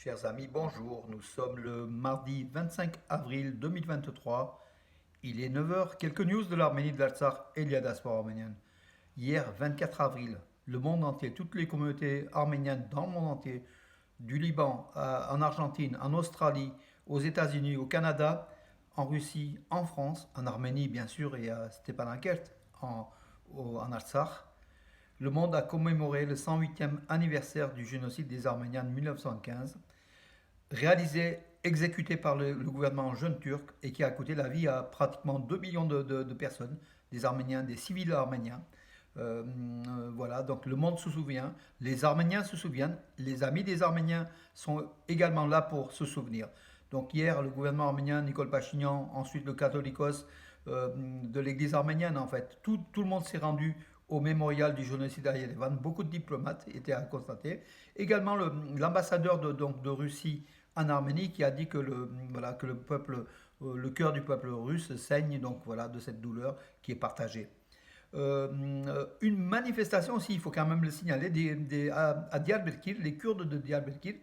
Chers amis, bonjour. Nous sommes le mardi 25 avril 2023. Il est 9 heures. Quelques news de l'Arménie, de l'Artsakh et de la diaspora arménienne. Hier, 24 avril, le monde entier, toutes les communautés arméniennes dans le monde entier, du Liban en Argentine, en Australie, aux États-Unis, au Canada, en Russie, en France, en Arménie bien sûr et à Stepanakert en Artsakh. Le monde a commémoré le 108e anniversaire du génocide des Arméniens de 1915, réalisé, exécuté par le gouvernement jeune turc et qui a coûté la vie à pratiquement 2 millions de personnes, des Arméniens, des civils arméniens. Voilà, donc le monde se souvient, les Arméniens se souviennent, les amis des Arméniens sont également là pour se souvenir. Donc hier, le gouvernement arménien, Nicole Pachinian, ensuite le catholicos de l'église arménienne, en fait, tout le monde s'est rendu au mémorial du génocide à Yerevan. Beaucoup de diplomates étaient à constater. Également l'ambassadeur de Russie en Arménie qui a dit que voilà, que le peuple, le cœur du peuple russe saigne donc voilà, de cette douleur qui est partagée. Une manifestation aussi, il faut quand même le signaler, à Diyarbakir, les Kurdes de Diyarbakir,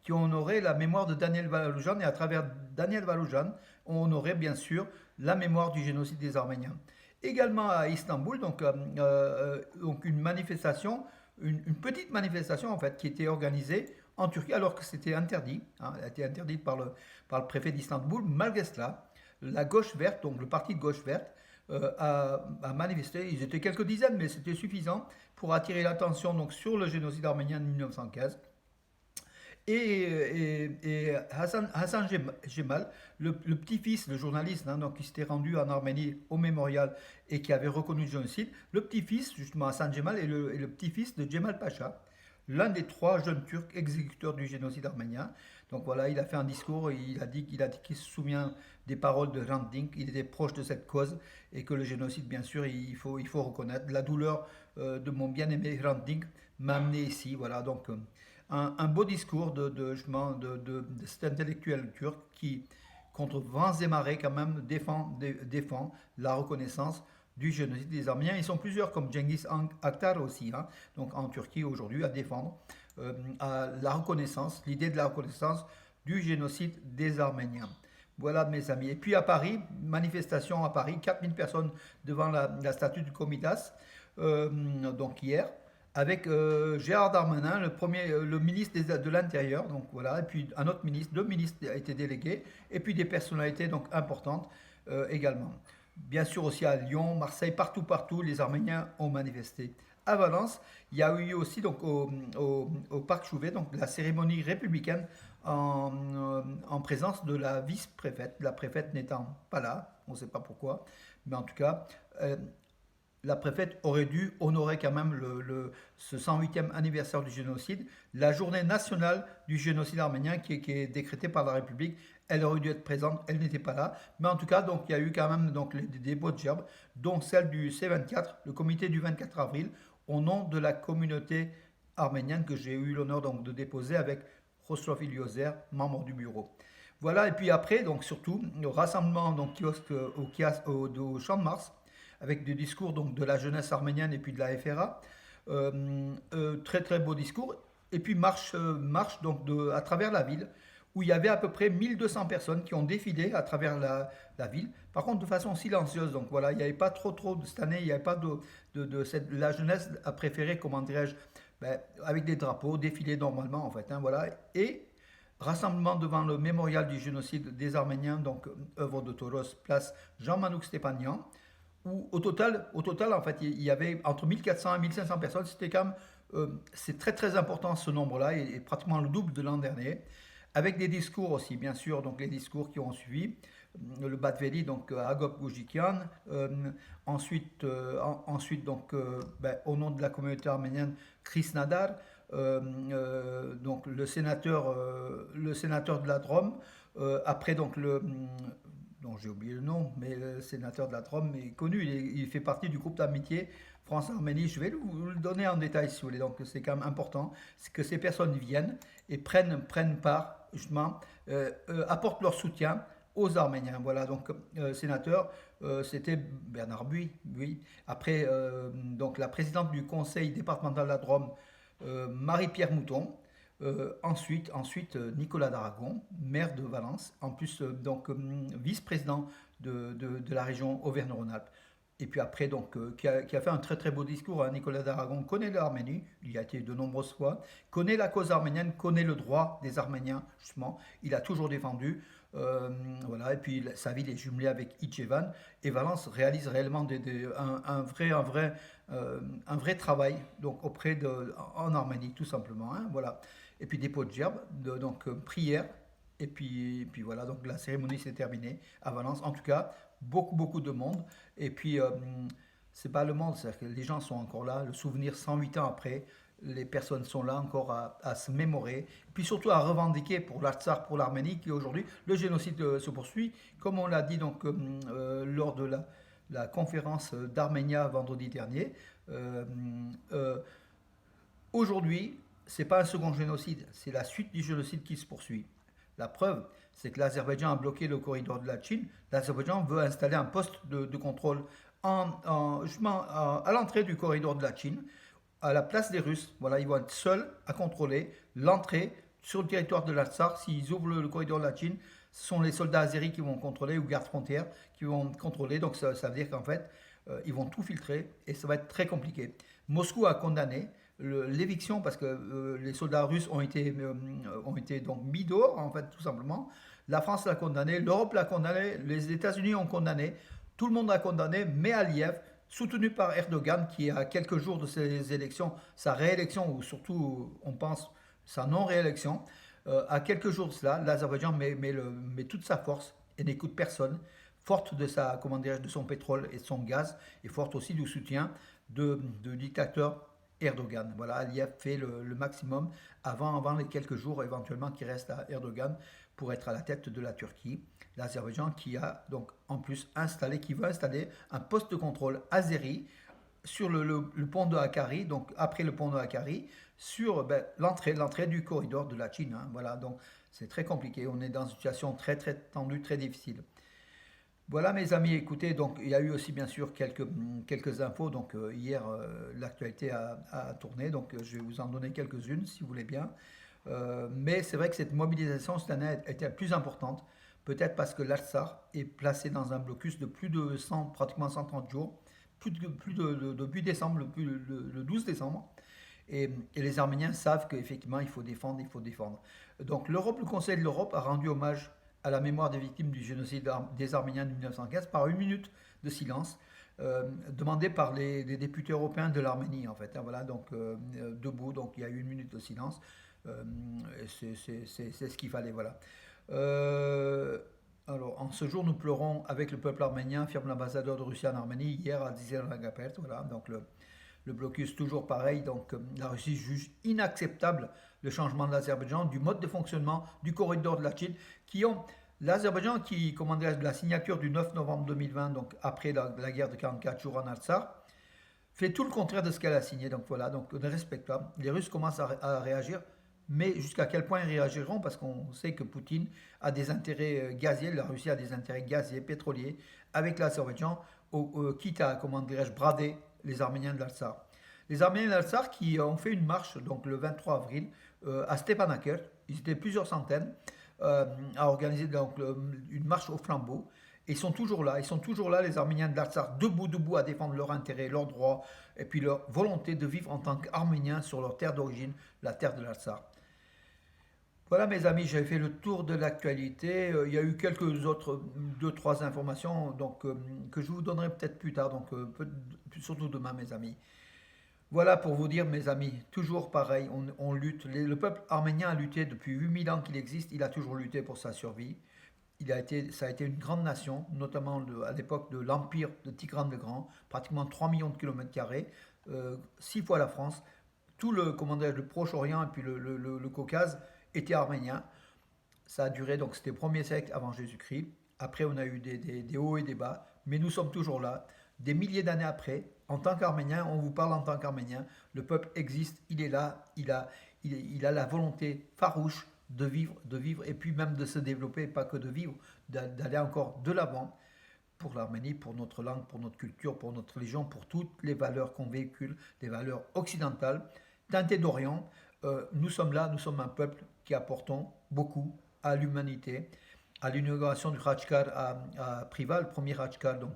qui ont honoré la mémoire de Daniel Valoujan, et à travers Daniel Valoujan, ont honoré bien sûr la mémoire du génocide des Arméniens. Également à Istanbul, donc une manifestation, une petite manifestation en fait, qui était organisée en Turquie alors que c'était interdit, hein, elle a été interdite par le préfet d'Istanbul. Malgré cela, la gauche verte, donc le parti de gauche verte, a manifesté. Ils étaient quelques dizaines, mais c'était suffisant pour attirer l'attention donc sur le génocide arménien de 1915. Et Hassan Gemal, le petit-fils, le journaliste hein, donc, qui s'était rendu en Arménie au mémorial et qui avait reconnu le génocide, le petit-fils, justement Hassan Gemal, est le petit-fils de Cemal Pacha, l'un des trois jeunes Turcs exécuteurs du génocide arménien. Donc voilà, il a fait un discours, et il a dit qu'il se souvient des paroles de Hrant Dink, il était proche de cette cause et que le génocide, bien sûr, il faut reconnaître. La douleur de mon bien-aimé Hrant Dink m'a amené ici, voilà, donc un beau discours de cet intellectuel turc qui, contre vents et marées, quand même, défend la reconnaissance du génocide des Arméniens. Ils sont plusieurs, comme Cengiz Aktar aussi, hein, donc en Turquie aujourd'hui, à défendre à la reconnaissance, l'idée de la reconnaissance du génocide des Arméniens. Voilà mes amis. Et puis à Paris, manifestation à Paris, 4000 personnes devant la statue du Comitas, donc hier, avec Gérard Darmanin, le ministre de l'Intérieur, donc voilà, et puis un autre ministre, deux ministres étaient délégués, et puis des personnalités donc importantes également. Bien sûr aussi à Lyon, Marseille, partout, les Arméniens ont manifesté. À Valence, il y a eu aussi donc au Parc Chouvet donc la cérémonie républicaine en présence de la vice-préfète, la préfète n'étant pas là, on ne sait pas pourquoi, mais en tout cas, euh, la préfète aurait dû honorer quand même ce 108e anniversaire du génocide, la journée nationale du génocide arménien qui est décrétée par la République. Elle aurait dû être présente, elle n'était pas là. Mais en tout cas, donc, il y a eu quand même donc, des beaux gerbes, dont celle du C24, le comité du 24 avril, au nom de la communauté arménienne que j'ai eu l'honneur donc, de déposer avec Khosrow Iliozer, membre du bureau. Voilà, et puis après, donc surtout, le rassemblement donc, au Champ de Mars, avec des discours donc, de la jeunesse arménienne et puis de la FRA. Très très beau discours. Et puis marche donc à travers la ville, où il y avait à peu près 1200 personnes qui ont défilé à travers la ville. Par contre, de façon silencieuse. Donc voilà, il n'y avait pas trop cette année, il n'y avait pas la jeunesse a préféré, comment dirais-je, avec des drapeaux, défiler normalement en fait. Hein, voilà. Et rassemblement devant le mémorial du génocide des Arméniens, donc œuvre de Tauros, place Jean-Manouk Stépanian, où au total, en fait, il y avait entre 1400 et 1500 personnes. C'était quand même, c'est très très important ce nombre-là, et pratiquement le double de l'an dernier, avec des discours aussi, bien sûr, donc les discours qui ont suivi. Le Batveli, donc Agop Goujikian, ensuite donc, au nom de la communauté arménienne, Chris Nadar, donc le sénateur de la Drôme, après donc dont j'ai oublié le nom, mais le sénateur de la Drôme est connu, il fait partie du groupe d'amitié France-Arménie. Je vais vous le donner en détail si vous voulez, donc c'est quand même important, c'est que ces personnes viennent et prennent part, justement, apportent leur soutien aux Arméniens. Voilà, donc sénateur, c'était Bernard Buis, oui. Après, donc la présidente du conseil départemental de la Drôme, Marie-Pierre Mouton. Nicolas d'Aragon, maire de Valence, en plus vice-président de la région Auvergne-Rhône-Alpes. Et puis après, qui a fait un très très beau discours. Hein. Nicolas d'Aragon connaît l'Arménie, il y a été de nombreuses fois, connaît la cause arménienne, connaît le droit des Arméniens, justement. Il a toujours défendu. euh, voilà, et puis sa ville est jumelée avec Ijevan. Et Valence réalise réellement un vrai travail donc, en Arménie, tout simplement. Hein, voilà. Et puis des pots de gerbe, prière. Et puis voilà, donc la cérémonie s'est terminée à Valence. En tout cas, beaucoup de monde. Et puis, c'est pas le monde, c'est-à-dire que les gens sont encore là, le souvenir 108 ans après, les personnes sont là encore à se mémorer, et puis surtout à revendiquer pour l'Artsakh, pour l'Arménie, qui aujourd'hui, le génocide se poursuit, comme on l'a dit lors de la conférence d'Arménia vendredi dernier. Euh, euh, Aujourd'hui, c'est pas un second génocide, c'est la suite du génocide qui se poursuit. La preuve, c'est que l'Azerbaïdjan a bloqué le corridor de la Chine. L'Azerbaïdjan veut installer un poste de contrôle justement à l'entrée du corridor de la Chine, à la place des Russes. Voilà, ils vont être seuls à contrôler l'entrée sur le territoire de l'Artsakh. S'ils ouvrent le corridor de la Chine, ce sont les soldats azéris qui vont contrôler ou gardes frontières qui vont contrôler. Donc ça veut dire qu'en fait, ils vont tout filtrer et ça va être très compliqué. Moscou a condamné l'éviction parce que les soldats russes ont été donc mis dehors, en fait, tout simplement. La France l'a condamné, l'Europe l'a condamné, les États-Unis ont condamné, tout le monde a condamné, mais Aliyev, soutenu par Erdogan, qui a quelques jours de ses élections, sa réélection, ou surtout, on pense, sa non-réélection, à quelques jours de cela, l'Azerbaïdjan met toute sa force et n'écoute personne, forte de son pétrole et de son gaz, et forte aussi du soutien de dictateurs Erdogan. Voilà, Aliyev fait le maximum avant les quelques jours éventuellement qui restent à Erdogan pour être à la tête de la Turquie. L'Azerbaïdjan qui a donc en plus qui veut installer un poste de contrôle azéri sur le pont de Hakkari, donc après le pont de Hakkari, sur l'entrée du corridor de la Chine. Hein. Voilà, donc c'est très compliqué. On est dans une situation très très tendue, très difficile. Voilà mes amis, écoutez, donc il y a eu aussi bien sûr quelques infos. Donc hier, l'actualité a tourné, donc je vais vous en donner quelques-unes si vous voulez bien. Mais c'est vrai que cette mobilisation cette année était plus importante, peut-être parce que l'Artsakh est placé dans un blocus de plus de 100, pratiquement 130 jours, depuis décembre, le 12 décembre. Et les Arméniens savent qu'effectivement il faut défendre, il faut défendre. Donc le Conseil de l'Europe a rendu hommage à la mémoire des victimes du génocide des Arméniens de 1915 par une minute de silence demandée par les députés européens de l'Arménie en fait. Hein, voilà, donc debout, donc il y a eu une minute de silence. Euh, c'est ce qu'il fallait, voilà. Euh, alors, en ce jour, nous pleurons avec le peuple arménien, affirme l'ambassadeur de Russie en Arménie hier à Dizerlagapet. Voilà, donc le blocus toujours pareil. Donc la Russie juge inacceptable le changement de l'Azerbaïdjan, du mode de fonctionnement du corridor de la Chine, l'Azerbaïdjan qui, comment dire, de la signature du 9 novembre 2020, donc après la guerre de 44 jours en Artsakh, fait tout le contraire de ce qu'elle a signé. Donc voilà, donc on ne respecte pas. Les Russes commencent à réagir, mais jusqu'à quel point ils réagiront? Parce qu'on sait que Poutine a des intérêts gaziers, la Russie a des intérêts gaziers, pétroliers, avec l'Azerbaïdjan, quitte à, comment dirais-je, brader les Arméniens de l'Artsakh. Les Arméniens de l'Artsakh qui ont fait une marche donc le 23 avril à Stepanakert, ils étaient plusieurs centaines à organiser donc, une marche au flambeau. Et ils sont toujours là, les Arméniens de l'Artsakh, debout à défendre leurs intérêts, leurs droits, et puis leur volonté de vivre en tant qu'Arméniens sur leur terre d'origine, la terre de l'Artsakh. Voilà mes amis, j'avais fait le tour de l'actualité. Il y a eu quelques autres, deux, trois informations que je vous donnerai peut-être plus tard, surtout demain mes amis. Voilà pour vous dire mes amis, toujours pareil, on lutte. Le peuple arménien a lutté depuis 8000 ans qu'il existe, il a toujours lutté pour sa survie. Ça a été une grande nation, notamment à l'époque de l'empire de Tigran le Grand, pratiquement 3 millions de kilomètres carrés, 6 fois la France. Tout le Proche-Orient et puis le Caucase était arménien. Ça a duré, donc c'était au 1er siècle avant Jésus-Christ. Après, on a eu des hauts et des bas, mais nous sommes toujours là. Des milliers d'années après, en tant qu'Arménien, on vous parle en tant qu'Arménien, le peuple existe, il est là, il a la volonté farouche de vivre et puis même de se développer, pas que de vivre, d'aller encore de l'avant pour l'Arménie, pour notre langue, pour notre culture, pour notre religion, pour toutes les valeurs qu'on véhicule, des valeurs occidentales, teintées d'Orient, nous sommes là, nous sommes un peuple qui apportons beaucoup à l'humanité. À l'inauguration du Rajkar à Privas, le premier Rajkar donc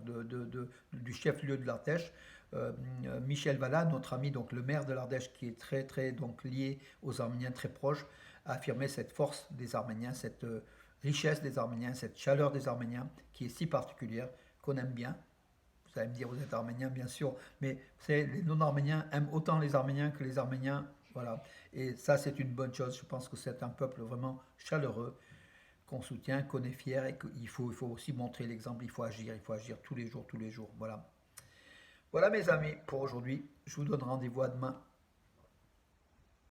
du chef-lieu de l'Ardèche, Michel Vallat, notre ami, donc le maire de l'Ardèche, qui est très très donc lié aux Arméniens, très proche, a affirmé cette force des Arméniens, cette richesse des Arméniens, cette chaleur des Arméniens, qui est si particulière, qu'on aime bien. Vous allez me dire, vous êtes arménien, bien sûr, mais vous savez, les non-arméniens aiment autant les Arméniens que les Arméniens. Voilà. Et ça, c'est une bonne chose. Je pense que c'est un peuple vraiment chaleureux, qu'on soutient, qu'on est fier et qu'il faut aussi montrer l'exemple. Il faut agir tous les jours, tous les jours. Voilà. Voilà, mes amis, pour aujourd'hui. Je vous donne rendez-vous à demain.